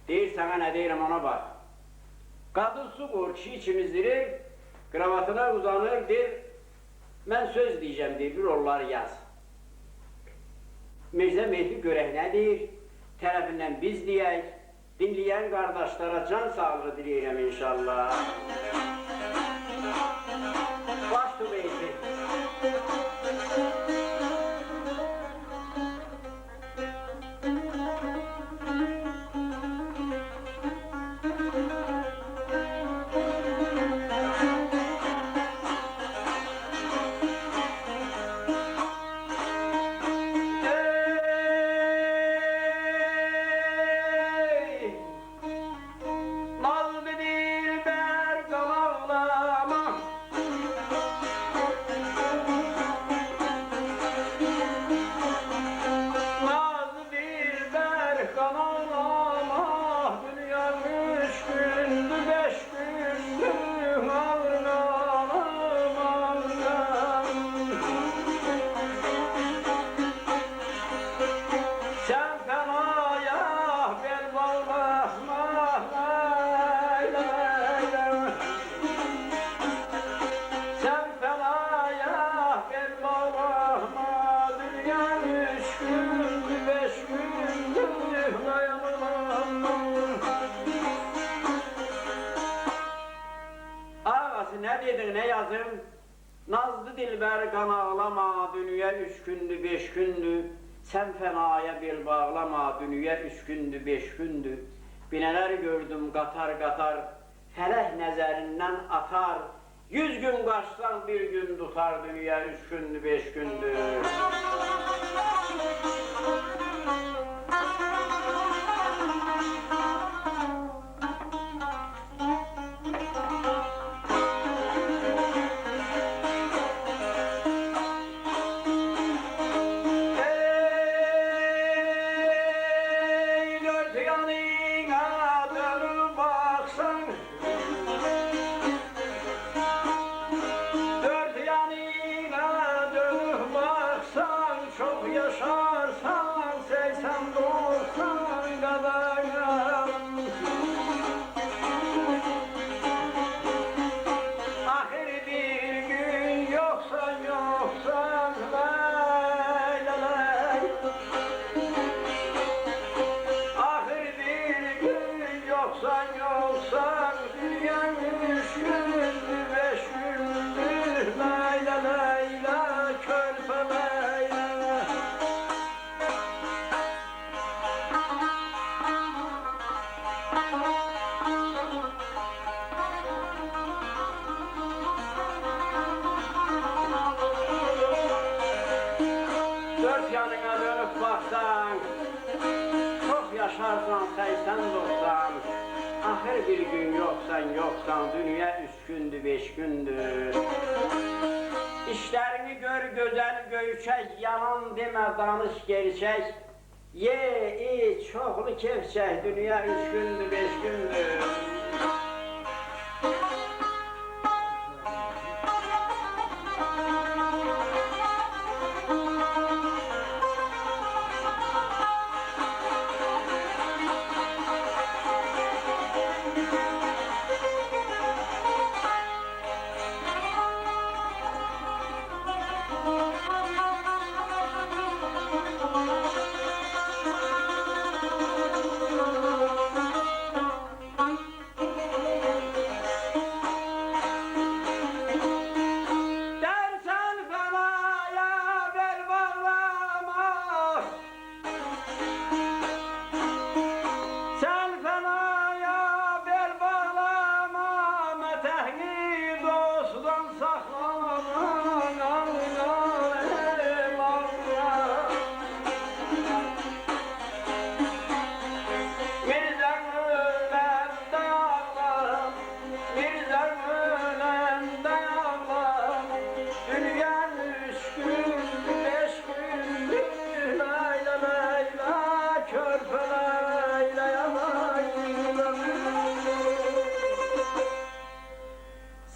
Deyir sana ne deyirəm ona bak. Kadın su koyur, kişi içimizdirir, kravatına uzanır, deyir, ben söz diyeceğim deyir, bir onları yaz. Mirzə Mehdi görək nə deyir, tərəfindən biz deyək, dinleyen kardeşlere can sağlığı dileyirəm inşallah. Baş Mehdi. Ne dedin, ne yazım? Nazlı dilber kan ağlama, dünya 3 gündü, 5 gündü. Sen fenaya bel bağlama, dünya 3 gündü, 5 gündü. Bineler gördüm qatar qatar, feleh nezerinden atar. 100 gün kaçsan bir gün tutar, dünya 3 gündü, 5 gündü. Yanına dönüp baksan, çok yaşarsan 80-90. Ahir bir gün yoksan, dünya 3 gündü, 5 gündü. İşlerini gör güzel göğçek, yalan deme danış gerçek. Ye, iç, çoklu keyif çek, dünya 3 gündü, 5 gündü.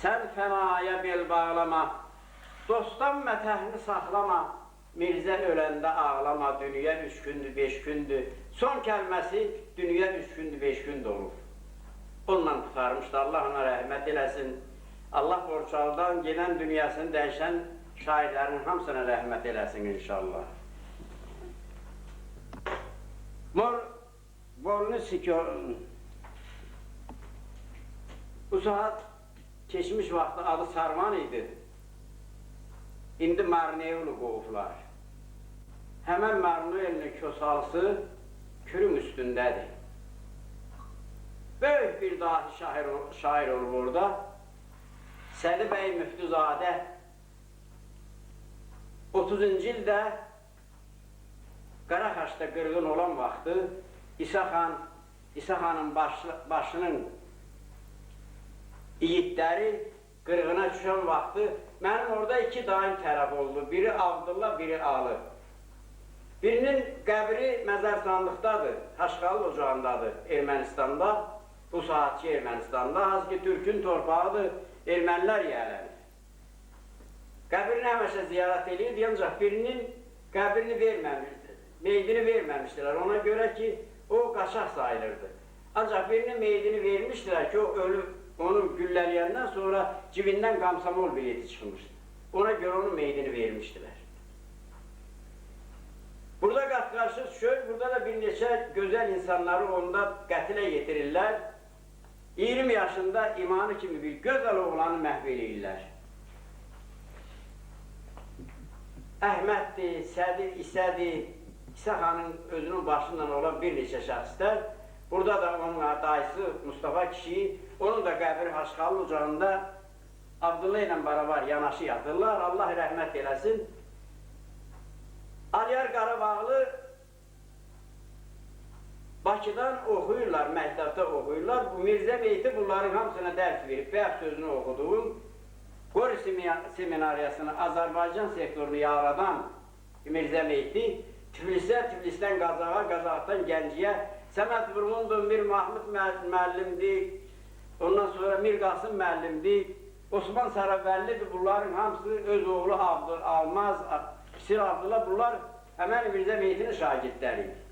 Sen fenaya bel bağlama, dostdan mətəhni saxlama, Mirzə öləndə ağlama, dünya 3 gündür, 5 gündür. Son kəlməsi dünya 3 gündür, 5 gündür olur. Onunla tutarmışdı, Allah ona rəhmət eləsin. Allah Borçalıdan gedən dünyasını dəyişən şairlərin hamısına rəhmət eləsin inşallah. Mor Bornu Sikor bu saat keçmiş vaxtda adı Sarvan idi. İndi Marneevlu qovublar. Həmən Marneevlinin kösalısı Kürün üstündədir. Böyük bir dahi şair olur orada. Sədi bəy Müftüzadə 30-cu ildə Qaraxaçda qırğın olan vaxtı İsa xanın başının yiğitləri qırğına düşən vaxtı mənim orada 2 daim tərəf oldu. Biri Abdullah, biri Ali. Birinin qəbri məzər sandıqdadır, Haşqallı ocağındadır Ermənistanda, bu saatçı Ermənistanda, az ki Türkün torpağıdır, ermənilər yiyələnir. Qəbrini həməşə ziyarət edirdi, ancaq birinin qəbrini verməmişdir, meydini verməmişdilər, ona görə ki, o qaçaq sayılırdı. Ancaq birinin meydini vermişdilər ki, o ölüb, onu güllələyəndən sonra cibindən qamsamol bileti çıxmışdı. Ona görə onun meydini vermişdilər. Burada qat-qarşı düşür, burada da bir neçə gözəl insanları onda qətilə yetirirlər. 20 yaşında imanı kimi bir gözəl oğlanı məhv edirlər. Əhməddir, Sədir, İsədir, İsa xanın özünün başından olan bir neçə şəxslər. Burada da onun dayısı Mustafa kişi, onun da qəbri Haşqallı ocağında Abdullah ilə beraber yanaşı yatırlar, Allah rəhmət eləsin. Aliyar Qarabağlı Bakıdan oxuyurlar, məktəbdə oxuyurlar. Bu Mirzə Meyti bunların hamısına dərs verib, bəyax sözünü oxuduğum Qori seminariyasını, Azərbaycan sektorunu yaradan Mirzə Meyti Tiflisdən Qazağa, Qazaqdan Gənciyə, Səməd Vurğundun, Mir Mahmud müəllimdir, ondan sonra Mir Qasım müəllimdir, Osman Sarabəllidir, bunların hamısı öz oğlu Almaz, Pisir Abdullah, bunlar həmən Mirzə Meytinin şagirdləridir.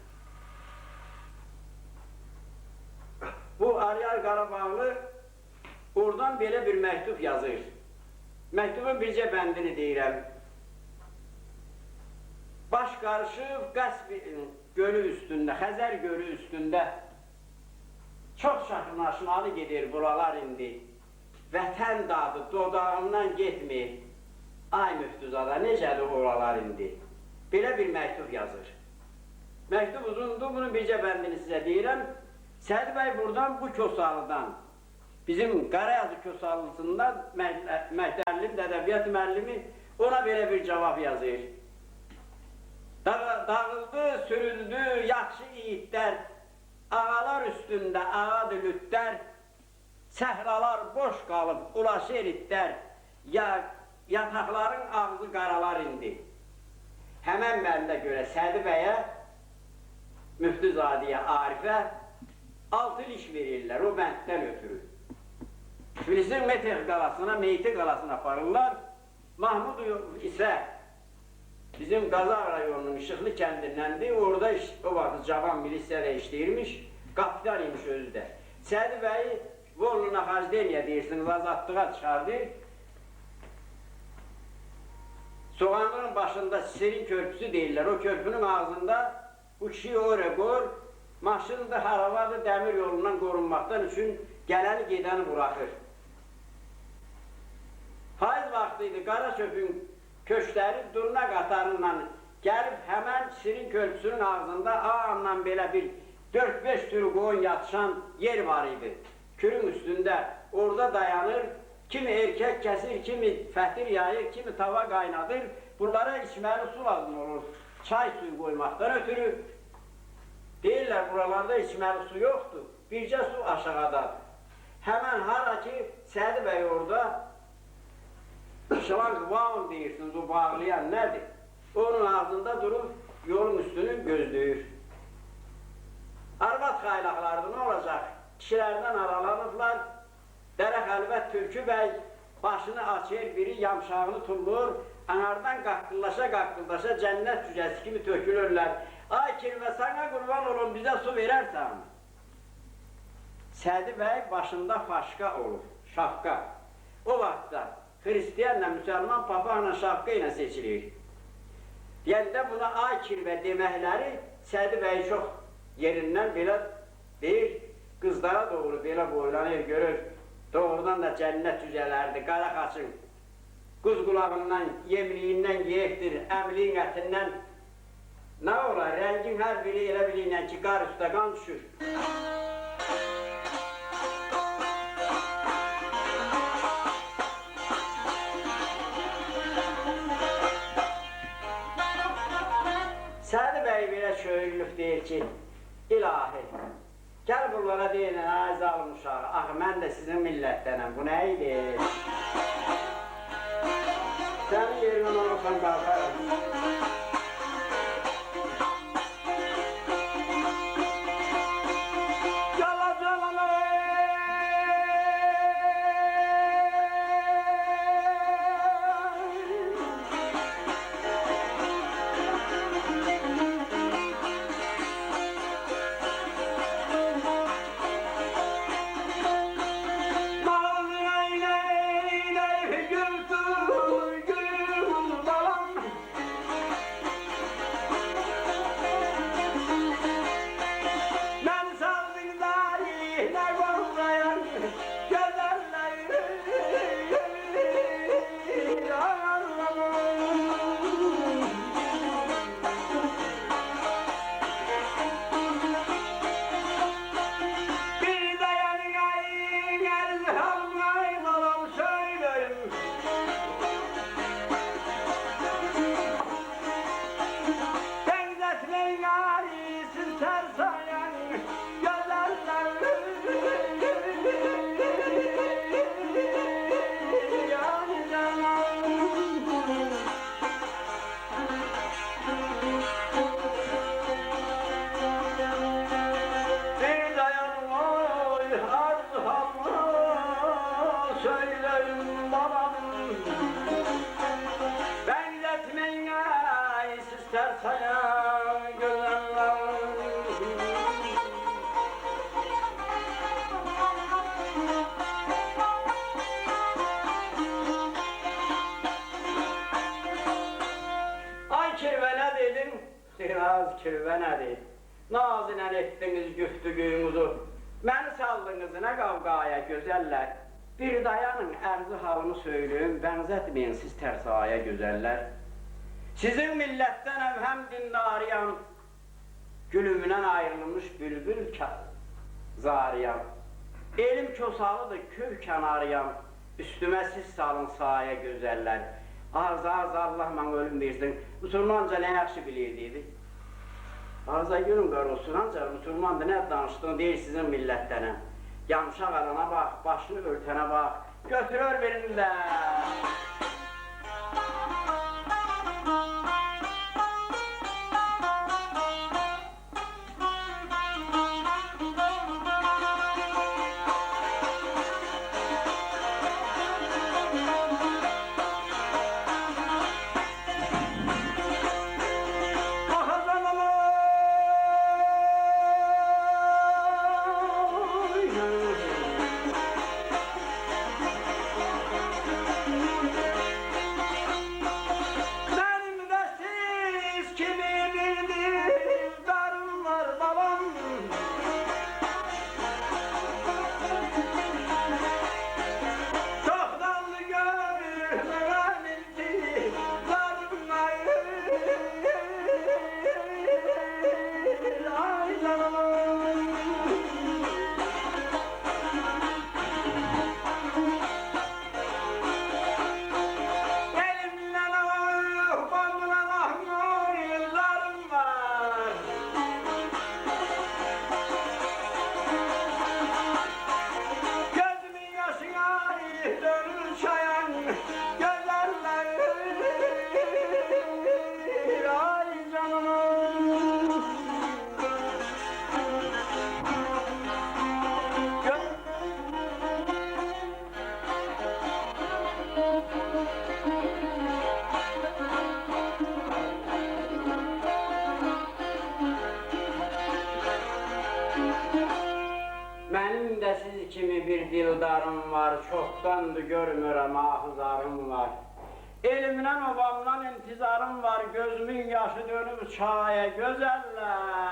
Bu Aliyar Qarabağlı oradan belə bir məktub yazır. Məktubun bircə bəndini deyirəm. Baş qarışıb qəsb gölü üstündə, Xəzər gölü üstündə çox şaşmalı gedir buralar indi. Vətən dadı dodağımdan getmir. Ay Müftüzada, necədir oralar indi? Belə bir məktub yazır. Məktub uzundur, bunun bircə bəndini sizə deyirəm. Sədi bəy buradan bu Kösalıdan, bizim Qarayazı Kösalısından məktəbli, ədəbiyyat müəllimi ona belə bir cavab yazır. Dağıldı, sürüldü, yaxşı yiğitlər, ağalar üstündə ağadı lütlər, səhralar boş qalıb, ulaşır itlər, yataqların ağzı qaralar indi. Həmən məndə görə Sədi bəyə, Müftüzadiyə, Arifə 6 iş verirlər, o bənddən ötürü. Tiflisin Metex qalasına, Meyti qalasına aparırlar. Mahmud isə bizim Qazaq rayonunun İşıqlı kəndindəndir. Orada o vaxt cavan milisiyada işləyirmiş, kapitan imiş özü də. Sədi bəyi Volnu Naxazdeniya deyirsiniz, azadlığa çıxardı. Soğanlığın başında Sirin körpüsü deyirlər, o körpünün ağzında bu kişiyi oraya qoyur, maşını da haravadır, dəmir yolundan qorunmaqdan üçün gələni gedəni buraxır. Payız vaxtıydı, Qaraçöpün köşkləri durna qatarından gəlib həmən Sirin körpüsünün ağzında ağamla belə bir 4-5 sürü qoyun yatışan yer var idi. Kürün üstündə orada dayanır, kimi erkək kəsir, kimi fətir yayır, kimi tava qaynadır. Bunlara içməli su lazım olur, çay suyu qoymaqdan ötürü. Deyirlər, buralarda içməli su yoxdur, bircə su aşağıdadır. Həmən hara ki, Sədi bəy orada, şılanq vaun deyirsiniz, o bağlayan nədir? Onun ağzında durub, yolun üstünü gözləyir. Arvad xaylaqlardır, nə olacaq? Kişilərdən aralanıblar, Dərə Xəlvət Türkü bəy başını açır, biri yamşağını tullur, anardan qaqqıldaşa cennet cücesi gibi tökülürler. Ay kirve sana kurban olun bize su verersen. Sədi bəy başında faşka olur, şapka. O vaxtda Hristiyanla Müslüman papaqla şapka ilə seçilir. Deyəndə buna ay kirvə deməkləri Sədi bəy çox yerindən belə deyir, qızlara doğru belə boylanır, görür. Doğrudan da cənnət cücələrdir, qara qaçın. Quz qulağından, yemliyindən yeyəkdir, əmliyin ətindən. Nə olar, rəngin hər biri elə biliylə ki, qar üstə qan düşür. Sədi bəy belə şöylülük deyir ki, ilahi, gəl bunlara deyin, ay zalım uşağı, ah, mən də sizin millətdənəm, bu nə idi? Sənin yerindən olursan qalxarım. Kirvə nədir? Nazilən etdiniz güftügüyünüzü, məni saldınız nə qavqaya gözəllər. Bir dayanın, ərzı halımı söyləyim, bənzətməyin siz tərsaya gözəllər. Sizin millətdənəm, həm dindariyam, gülümdən ayrılmış bülbül zariyam. Elim kösalıdır, köv kənariyam, üstümə siz salın saya gözəllər. Az Allah mən ölüm versin, Müslümanca nə yaxşı bilirdiydi. Arza görün qar olsun, ancaq Müslümandır, nə danışdığını deyir sizin millətdənəm. Yamşaq alana bax, başını örtənə bax, götürür birini də. Benim de siz kimi bir dildarım var, çoktandır görmürəm ahızarım var. Elimden obamdan intizarım var, gözümün yaşı dönüp çaya gözeller.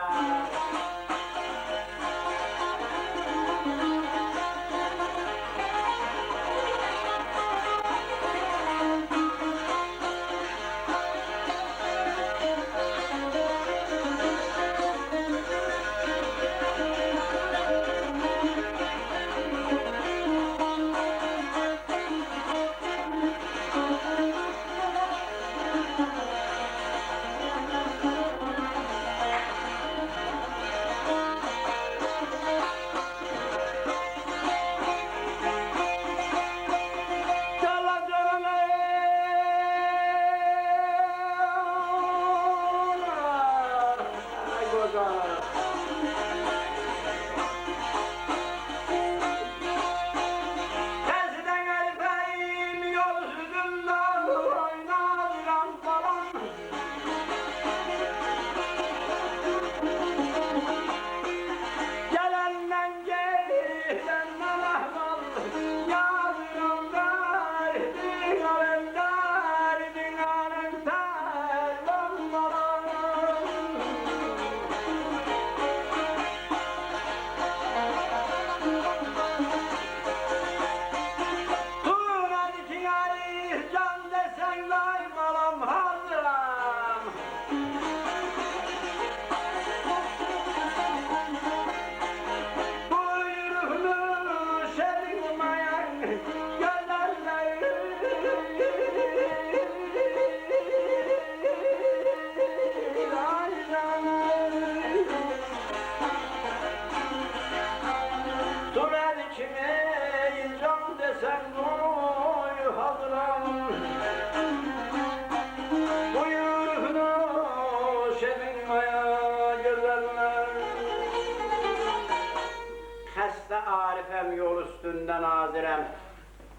Arifem yol üstünden nazirem,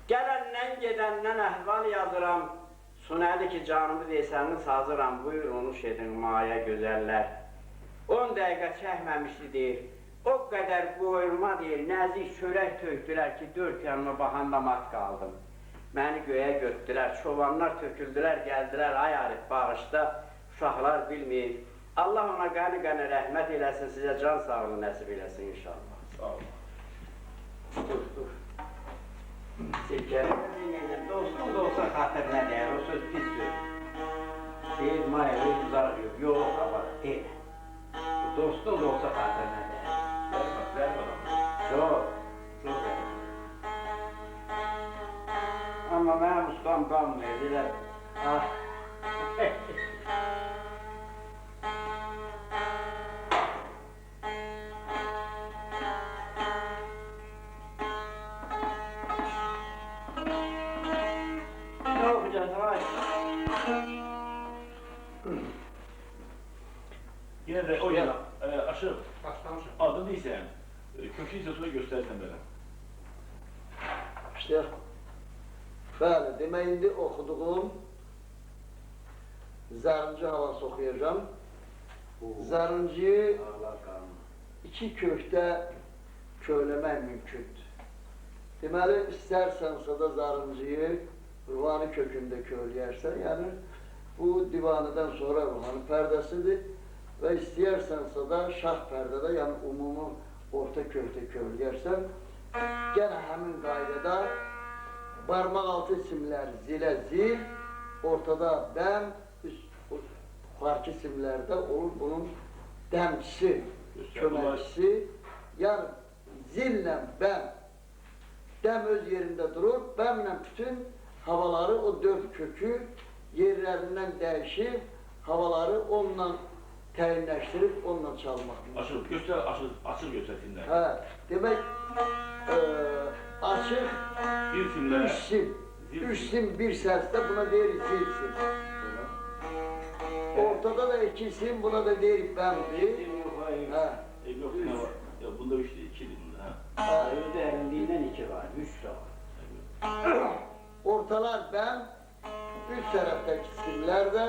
gelenden gedenden ehval yazıram. Suneli ki canımı deyseniz hazıram, buyur onu edin maya güzeller. 10 dakika çekmemişti değil, o kadar boyulma değil, nazik çörek töktüler ki 4 yanıma bakanda mat kaldım. Beni göğe götürdüler, çobanlar töküldüler, geldiler, ay Arif bağışta, uşaqlar bilmeyir. Allah ona gani gani rəhmət eləsin, size can sağlığı nəsib eləsin inşallah. Sağ olun. Dur. Silkeleme dinleyin, dostum da olsa hatırına değer, o söz pis söz. Değil, mayalı uzar diyor, yok ama değil. Dostum da olsa hatırına değer. Ver bana. Çok değer. Ama benim ustam kalmıyor, diler. Ah. Yine de o yana, Aşırı, adın değilsen, kökü ise sonra göstersen bana. İşte, bəli, demək indi oxuduğum Zərrinci havası oxuyacağım. Zərrinciyi iki kökdə köyləmək mümkündür. Deməli, istərsənsə də Zərrinciyi ruhani kökündə köyləyərsən, yəni bu divanədən sonra ruhani pərdəsidir və istəyirsənsə də şah pərdədə, yəni umumi orta kökdə köyləyərsən, gene həmin qaydada barmaq altı isimlər zilə zil, ortada dəm, farklı isimlərdə olur bunun dəmçisi, köməkçisi. Yəni zillə bəm, dəm öz yerində durur, bəmlə bütün havaları o 4 kökü yerlərindən dəyişib, havaları onunla təyinləşdirib, onunla çalmaq. Açıl, göster, açıl göstersinler. Hə, demək, açıq, üç sim bir səsdə buna deyirik zilsin. Ortada da 2 sim, buna da deyirik bəmdir. Yok, ne var? Ya bunda 3 değil, 2 değil bunda. Öyle erindiğinden 2 var, 3 de var. Ortalar bəm, üst tərəfdəki simlər də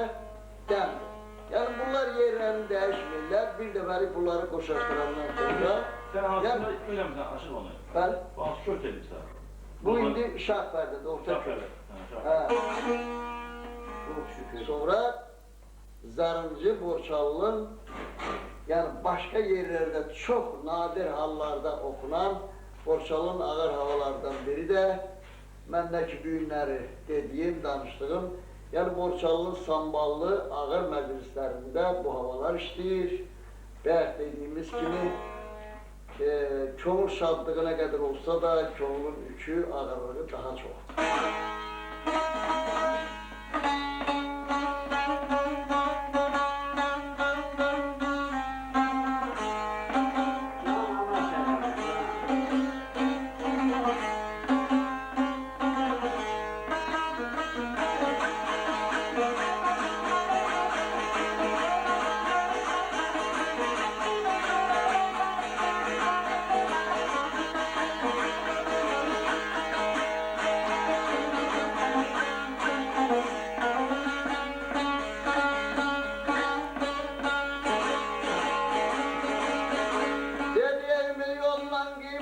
dəmdir. Yəni bunlar yerlərini dəyişmirlər, bir dəfəlik bunları qoşaşdırandan sonra Sen aslında öyle misin aşık onu? Ben Bazı çok dedim sana. bu indi Şahbər'də, Ortaköy. Hə. Çok şükür. Sonra Zarıncı, Borçalının, yani başka yerlerde çok nadir hallarda okunan Borçalının ağır havalardan biri de mendeki büyünleri dediğim, danıştığım, yani Borçalının samballı ağır meclislerinde bu havalar işleyir. Bayaq dediğimiz gibi çoğun şadlığına kadar olsa da çoğunun yükü, ağırlığı daha çok.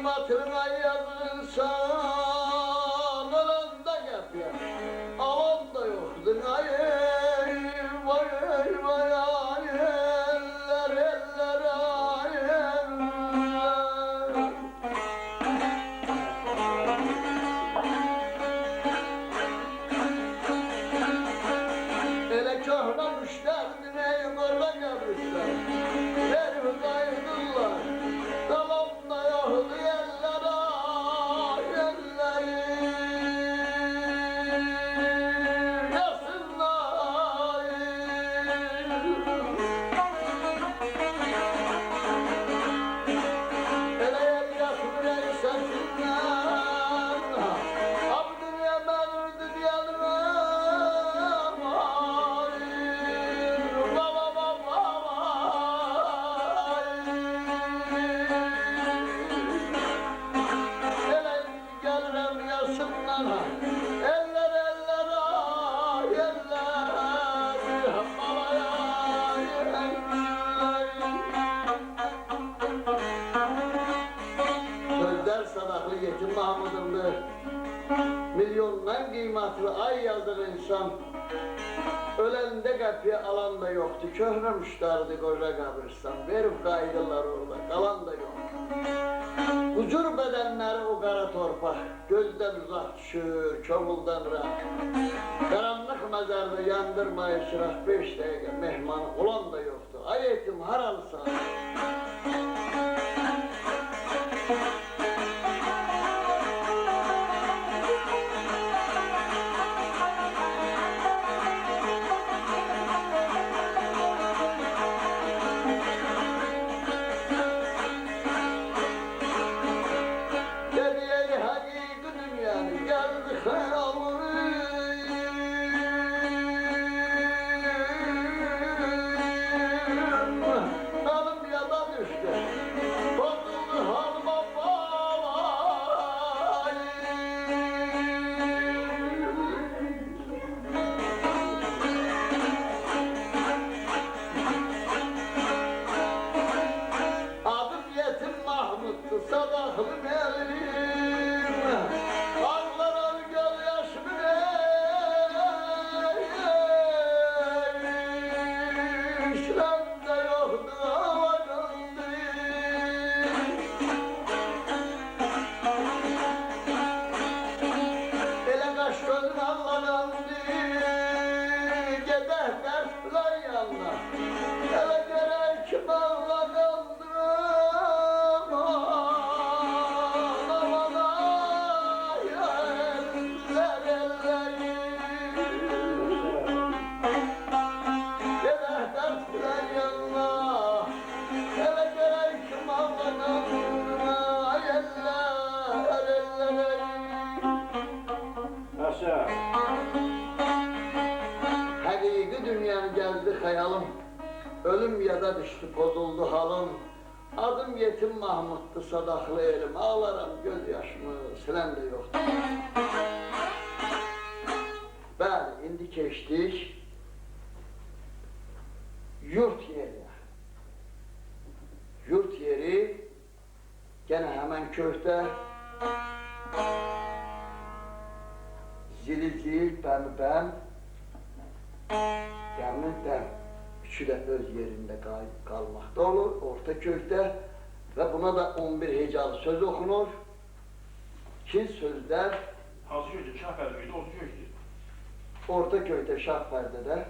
Hatırına yazılsan alanda yapıyor, alanda yoktur ayy, vay vay ay, eller eller ay, eller. Ele köhlemişler, dineyi korla gelmişler, herif kaydılar, dalamda yoktu eller ay, elleri, yasınlar. Ele yer yakın ey sesinden, Abdülyaman öldü diyelim ay, baba baba ay. Ele gelirim yasından, eller eller ay, eller, baba ay, eller. Sözler sadaklı yetim Mahmud'undur. Milyondan kıymetli ay yazdığı insan, ölende kapıya alan da yoktu. Köhremişlerdi koca kabristan, verip kaydılar orada, kalan da yok. Huzur bedenleri o kara torpak, gözden uzak düşür, çamuldan rahat. Karanlık mezarda yandırmayı çırak 5 dakika mehmanı olan da yoktu. Ay yetim haralı sana. Dediği hakiki dünyanın geldi hayalım. Alım yada düştü, bozuldu halıma bağlay. Adım yetim Mahmut'tu, sadaklı melim. Ağlar gözyaşımı işlemde yoktu havalandı. Ele kaş gözüm allalandı, gedeh dersler yanına. Ele göre kim allalandı. Aşağı. Hakiki dünyanın geldi hayalım, ölüm yada düştü bozuldu halım. Adım yetim Mahmut'tu, sadaklı elim, ağlarım gözyaşımı silen de yoktu. Ben indi keçtik yurt yeri. Yurt yeri köfte, zili zil, ben, demli dem. Üçü de öz yerinde kalmakta olur, orta kökte ve buna da 11 hecalı söz okunur. Ki sözler Hansı köşkü? Şah pərdədir, orta köşkü. orta köyde şah perdede,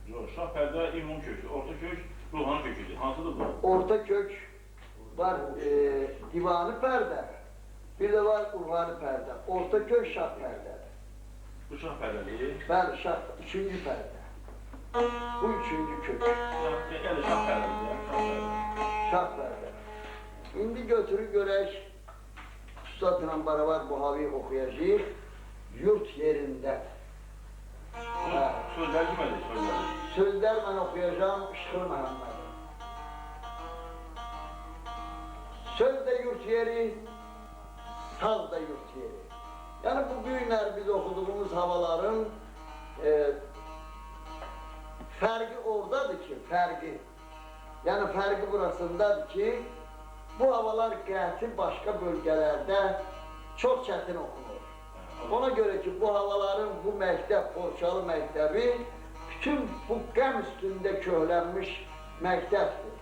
Yox, şah pərdə ümum köşkü, orta köşk ruhani köşküdür. Hansıdır bu? orta kök var divanı perde, bir de var urvanı perde. Orta kök şah perde. Bu şah pərdədir. Ben şah, üçüncü perde. Bu üçüncü kök. Yəni şah pərdədir, ya, şah pərdə. Şah perde. İndi götürü görək, Üstadla beraber bu havi okuyacağız. Yurt yerinde. Bu sözlər kimədir, sözlər? Sözler ben okuyacağım, Şıkır Mehmet. Söz de yurt yeri, saz da yurt yeri. Yani bu günler biz okuduğumuz havaların fergi oradadır ki, fergi. Yani fergi burasındadır ki, bu havalar qəti başka bölgelerde çok çetin okunur. Ona göre ki bu havaların bu mektep, Borçalı mektebi bütün bu qəm üstünde köhlenmiş mekteptir.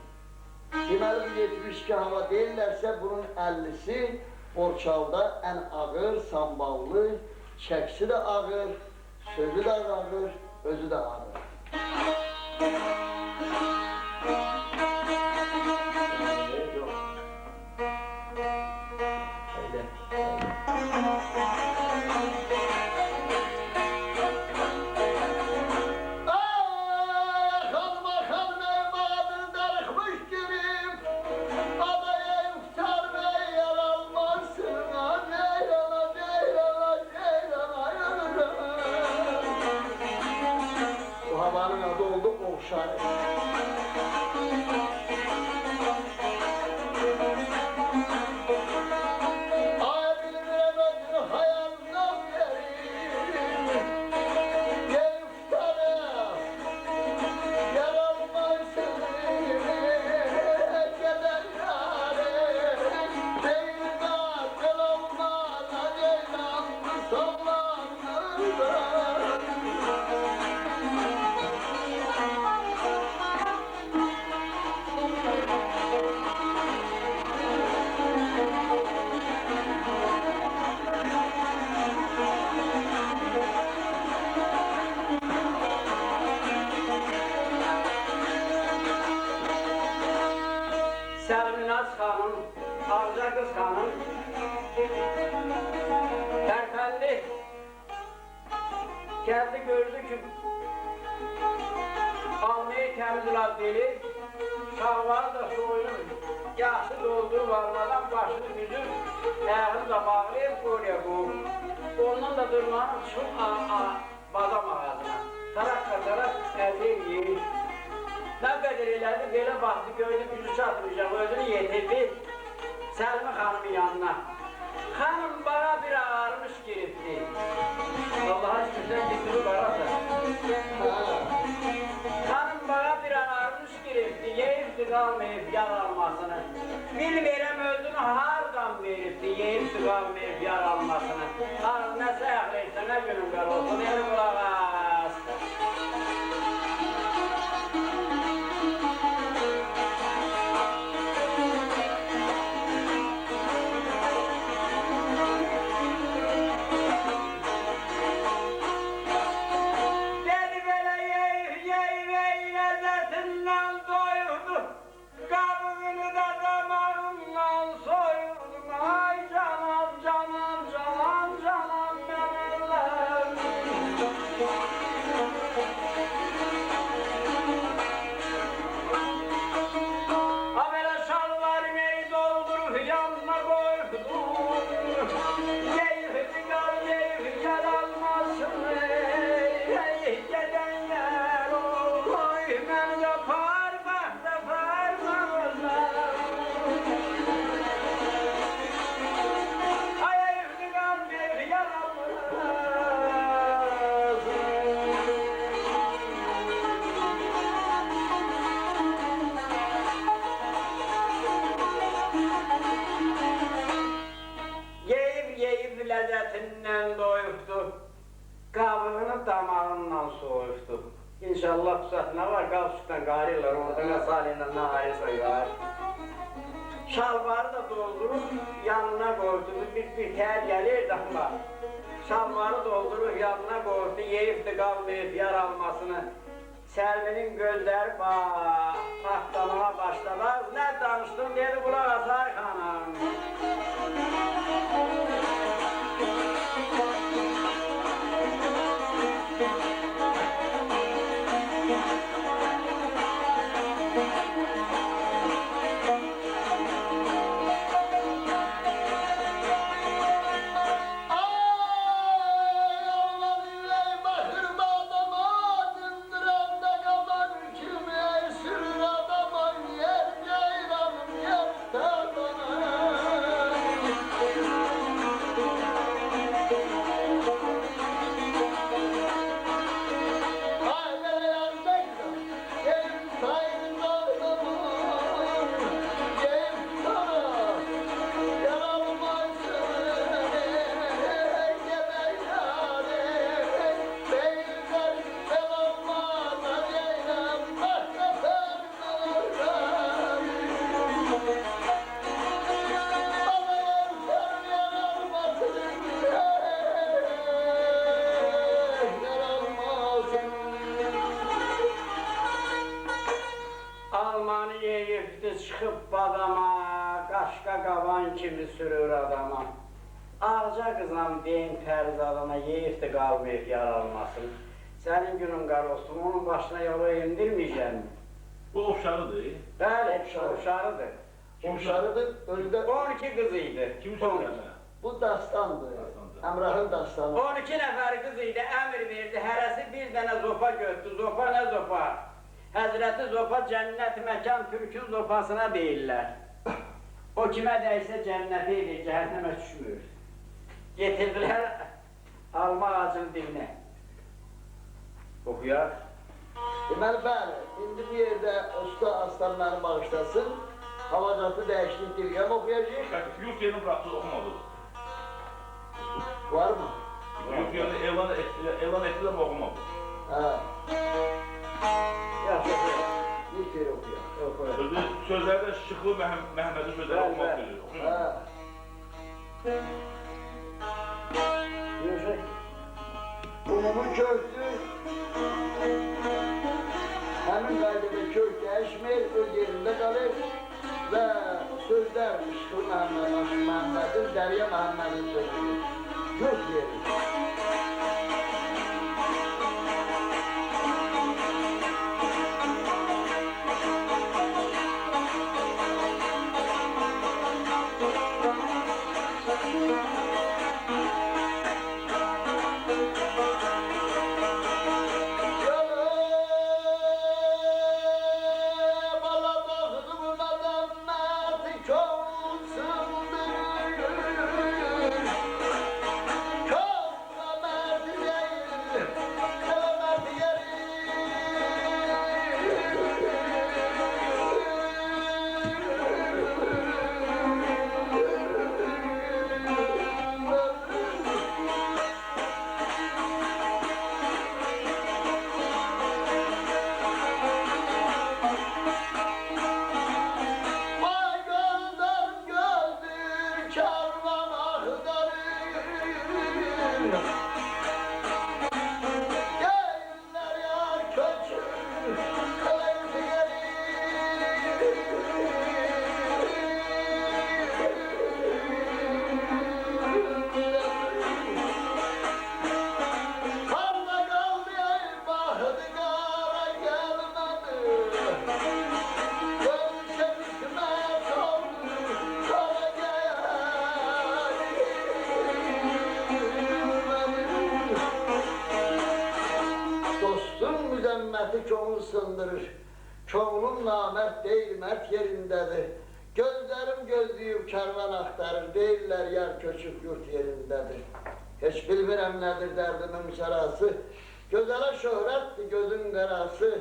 Deməli bu 72 hava deyirlərsə bunun 50'si Borçalda en ağır, samballı, çeksi de ağır, sözü de ağır, özü de ağır. Bu havanın adı oldu Oğuşar. Selminaz Hanım, Arca Kız Hanım, Terpendi geldi gördü ki almayı temizler deli, şalvarı da soyunur, yaşı doldur varmadan başını yüzür, ayağını da bağlayıp oraya koyur. Ondan da durmanın çok badam ağzına, tarak elini yiyir. Ne kadar ileride böyle baktı, gördü yüzü çatmayacak, özünü yetirdi Selmi Hanım'ın yanına. Hanım bana bir ağarmış giripti. Allah'a şükürden getiri bana da. Hanım bana bir ağarmış giripti, yeyipti kalmayıp yaralmasını. Bilmirem öldüğünü hardan veripti, yeyipti kalmayıp yaralmasını. Hanım ne sayaklıysa ne günün kar olsun, el kulak ağız. Kabını da damarından soyurdum, ay canım canım. etinden doyuptu, kabuğunu damağından soğuktu. İnşallah bu saat ne var? Kalçuktan gariler, oradan salinden ne ayırsan gari. Şalvarı da doldurup yanına koydu, bir ter gelirdi ama. Şalvarı doldurup yanına koydu, yeyip kalmayıp yar almasını. Selvi'nin gözleri patlamaya başladı. Ne danıştın dedi kulak asar hanım. Almanya'ya yıktı çıkıp badama, kaşka kavan kimi sürür adama. Ağaca kızam deyin perzadana, yeyifti kalmayıp yaralmasın. Senin günün kar olsun, onun başına yola indirmeyeceğim. Bu uşağıdır. Bəli, uşağıdır. Uşarıdır, önünde 12 kızıydı. Kim 12. söyledi? bu dastandır. Emrah'ın dastanı. 12 nəfər kızıydı, əmr verdi, hərəsi bir dənə zopa götdü. Zopa nə zopa? Həzrəti zopa cənnət məkan Türk'ün zopasına deyirlər. O kimə dəysə cənnətə edir, cəhənnəmə düşmür. Getirdilər alma ağacının dibinə. Oxuyaq. Deməli, bəli, indi bu yerdə usta aslanları bağışlasın, havacatı dəyişdik dilgəm oxuyacaq. Bak, yurt yerini bıraktı, okumadı. Var mı? Yurt yerini elan ettiler ama okumadı. Ha, Yaxşı, oxuyaq. bir kere okuyaq. Oxuyaq. Sözü, sözlerde Şıklı Mehmet'in sözleri Bəli, okumak bəli. diyor. Okuyun. Ha, Görüşək. umumun köktü, həmin qaydada kök dəyişmir, öz yerində qalır və sözlər Şıklı Məhəmmədin, Dərya Məhəmmədin sözüdür. Yok yeri. Könül sındırır. Könlüm namert değil, mert yerindedir. Gözlerim gözleyip kervan aktarır, değiller yer köçüp yurt yerindedir. Hiç bilmirem nedir derdimin şarası, gözele şöhretli gözün karası,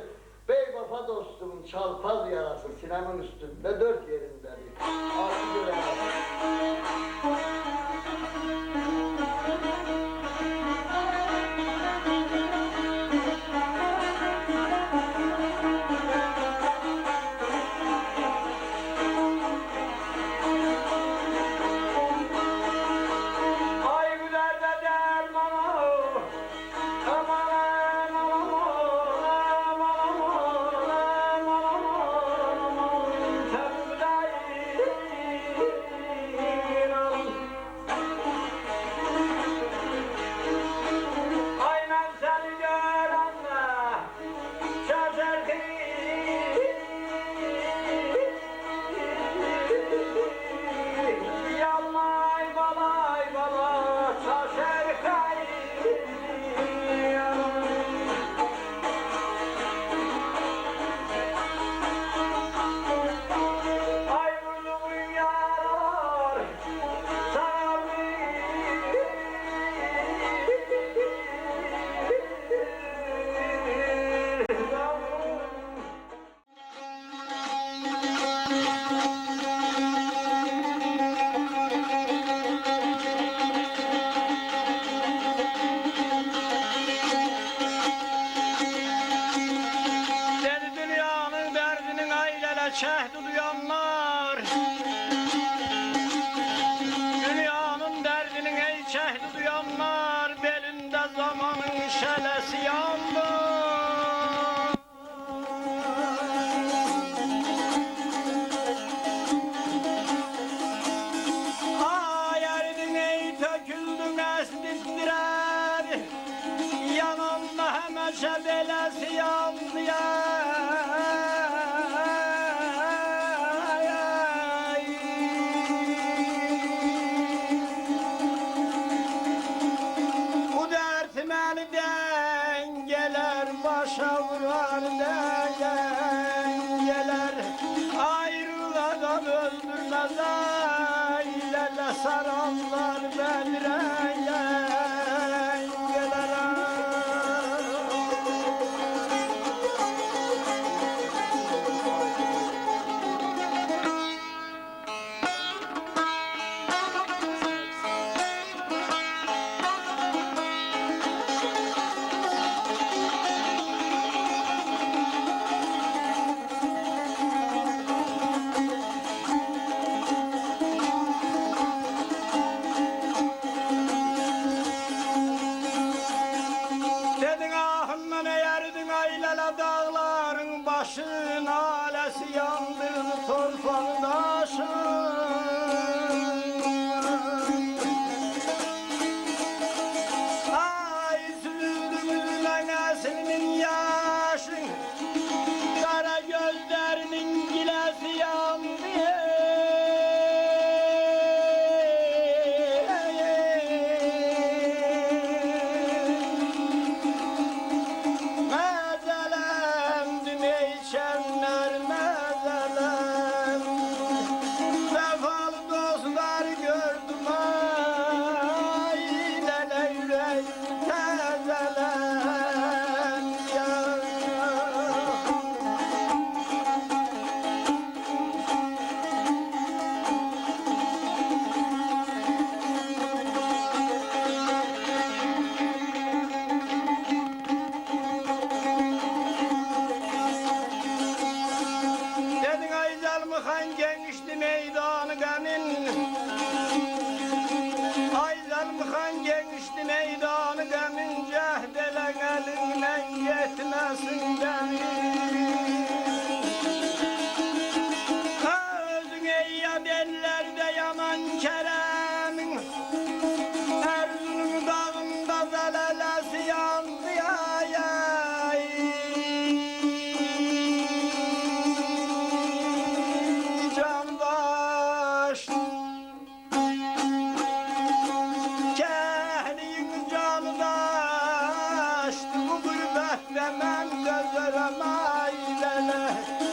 bey bafa dostumun çalpaz yarası, sinemin üstünde 4 yerindedir. Altı göre. belası yandı. Ay erdin ey töküldün esdittirer, yanımda hemeşe belası yandı ya. Bu dert beni dengeler, başa vurar dengeler. Ayrıladan öldürmez aileler, sararlar beni rengeler. Dedin ahımdan eğerdin aylala dağların başın, alesi yandın torpağın taşın. Ay sürdüm enesinin yaşın, kara gözlerinin gilesi yandı. Mezelendim içenler mezelem, vefalı dostlar gördüm ailele yüreğim tezelem ya. Dedin Ayzel Mıhan genişti meydanı gamin, Ayzel Mıhan genişti meydanı gamin, cehdelen elinden yetmesin demin. Özün eyyad ellerde yanan Kerem'in, Erzurum dağında zelelesi yandı ya. Candaş Kehlin candaş, bu gurbette men gözlerem ailele,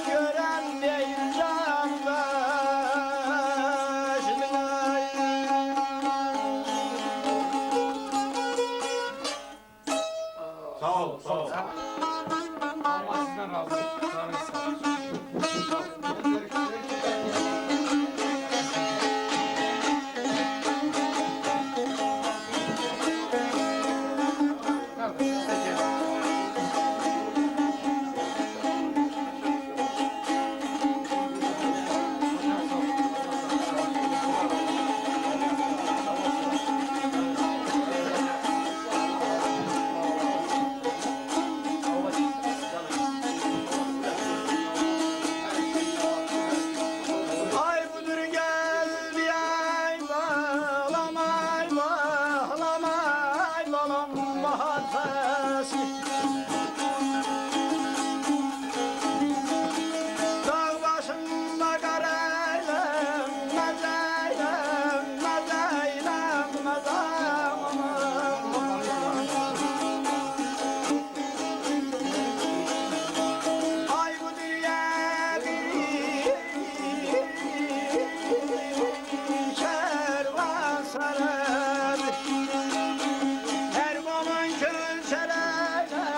gören değil candaş. Sağ ol, sağ ol. Allah sizden razı olsun. Sağ olun. Ay budur geldi ay bağlama, ay bağlama, ay bağlama hatası. Dağ başında kareylem, mezeylem, mezeylem, ay bu dünya bir kervansaray, her zaman kölçelerle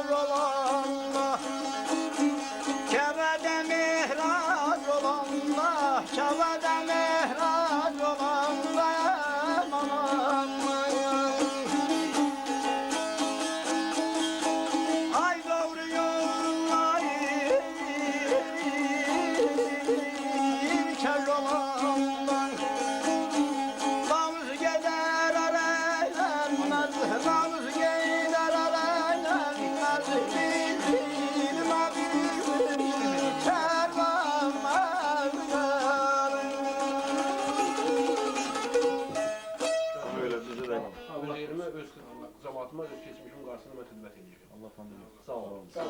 mihraç olanlar, Kabe'de mihraç olanlar, Kabe'de mihraç olanlar, aman ay doğru yollar, kör olanlar, namız gider aleyler, namız gider aleyler, namız gider aleyler, kervan Böyle bize de. Abi yerime öz cemaatıma öz geçmişim karşısında ben hizmet edeceğim. Allah tanrım. Sağ olun. Sağ ol.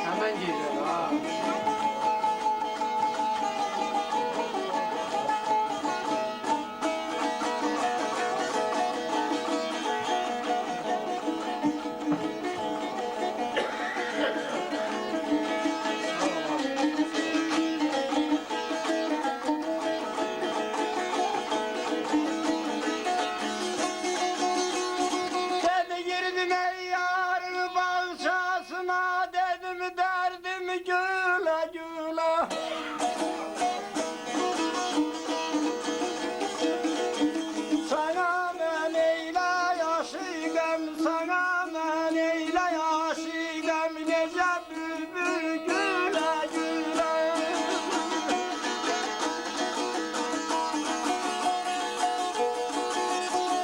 Hemen geliyor ha. Dedi girdim ey yarın bahçesine, dedim derdimi güle güle. Sana ben eyle yaşıgam, sana ben eyle yaşıgam, nece bülbül güle güle.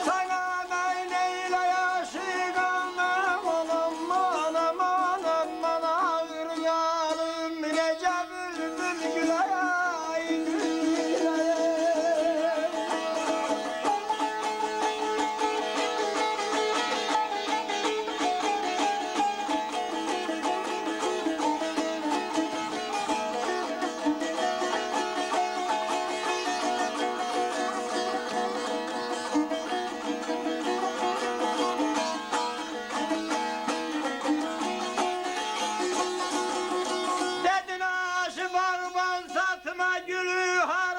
Sana ben eyle yaşıgam, aman aman aman aman ağır yanım, nece bülbül güle güle. Dedin aşı bağban satma gülü ha